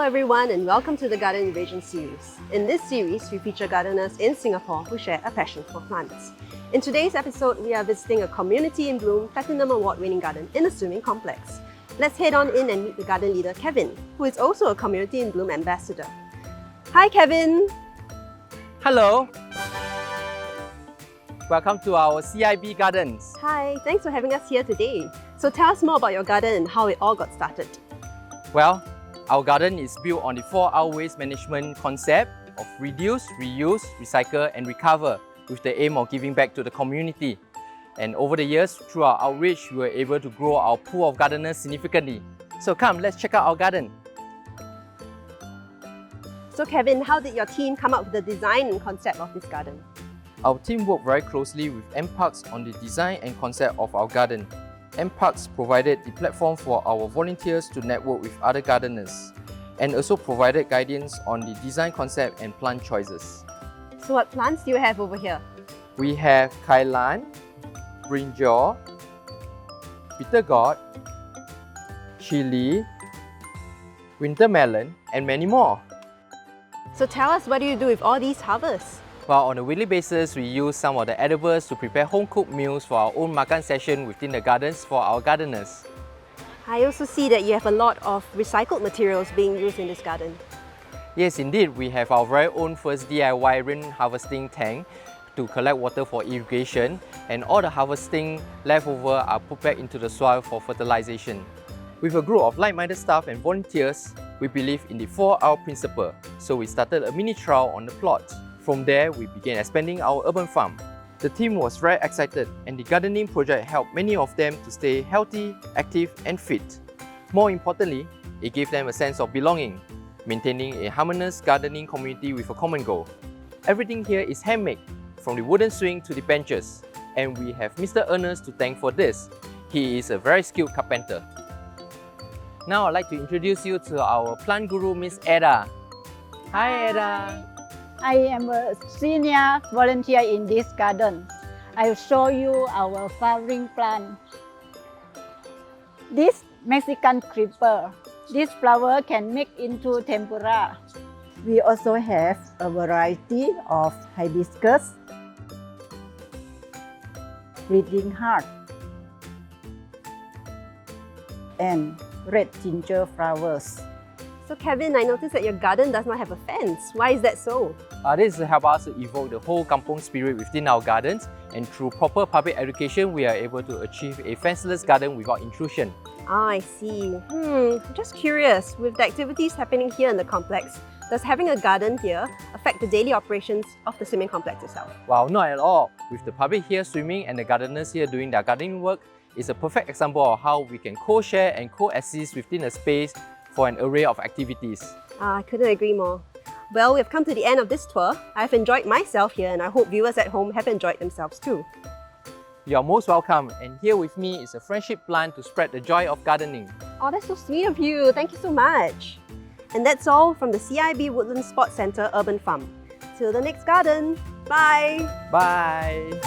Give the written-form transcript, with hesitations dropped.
everyone and welcome to the Garden Invasion series. In this series, we feature gardeners in Singapore who share a passion for plants. In today's episode, we are visiting a Community in Bloom Platinum Award-winning garden in a swimming complex. Let's head on in and meet the garden leader, Kevin, who is also a Community in Bloom ambassador. Hi, Kevin! Hello! Welcome to our CIB Gardens. Hi, thanks for having us here today. So tell us more about your garden and how it all got started. Well, our garden is built on the 4R waste management concept of reduce, reuse, recycle and recover with the aim of giving back to the community. And over the years, through our outreach, we were able to grow our pool of gardeners significantly. So come, let's check out our garden. So Kevin, how did your team come up with the design and concept of this garden? Our team worked very closely with MParks on the design and concept of our garden. MParks provided the platform for our volunteers to network with other gardeners and also provided guidance on the design concept and plant choices. So what plants do you have over here? We have Kailan, brinjal, bitter gourd, chili, winter melon and many more. So tell us, what do you do with all these harvests? Well, on a weekly basis, we use some of the edibles to prepare home-cooked meals for our own makan session within the gardens for our gardeners. I also see that you have a lot of recycled materials being used in this garden. Yes, indeed, we have our very own first DIY rain harvesting tank to collect water for irrigation, and all the harvesting leftover are put back into the soil for fertilization. With a group of like-minded staff and volunteers, we believe in the 4R principle, so we started a mini trial on the plot. From there, we began expanding our urban farm. The team was very excited and the gardening project helped many of them to stay healthy, active and fit. More importantly, it gave them a sense of belonging, maintaining a harmonious gardening community with a common goal. Everything here is handmade, from the wooden swing to the benches, and we have Mr. Ernest to thank for this. He is a very skilled carpenter. Now I'd like to introduce you to our plant guru, Miss Ada. Hi Ada! I am a senior volunteer in this garden. I will show you our flowering plant. This Mexican creeper. This flower can make into tempura. We also have a variety of hibiscus, bleeding heart, and red ginger flowers. So Kevin, I noticed that your garden does not have a fence. Why is that so? This is to help us to evoke the whole kampong spirit within our gardens, and through proper public education, we are able to achieve a fenceless garden without intrusion. Ah, I see. Just curious, with the activities happening here in the complex, does having a garden here affect the daily operations of the swimming complex itself? Well, not at all. With the public here swimming and the gardeners here doing their gardening work, it's a perfect example of how we can co-share and co-assist within a space for an array of activities. I couldn't agree more. Well, we've come to the end of this tour. I've enjoyed myself here and I hope viewers at home have enjoyed themselves too. You are most welcome, and here with me is a friendship plant to spread the joy of gardening. Oh, that's so sweet of you. Thank you so much. And that's all from the CIB Woodland Sports Centre Urban Farm. Till the next garden. Bye! Bye!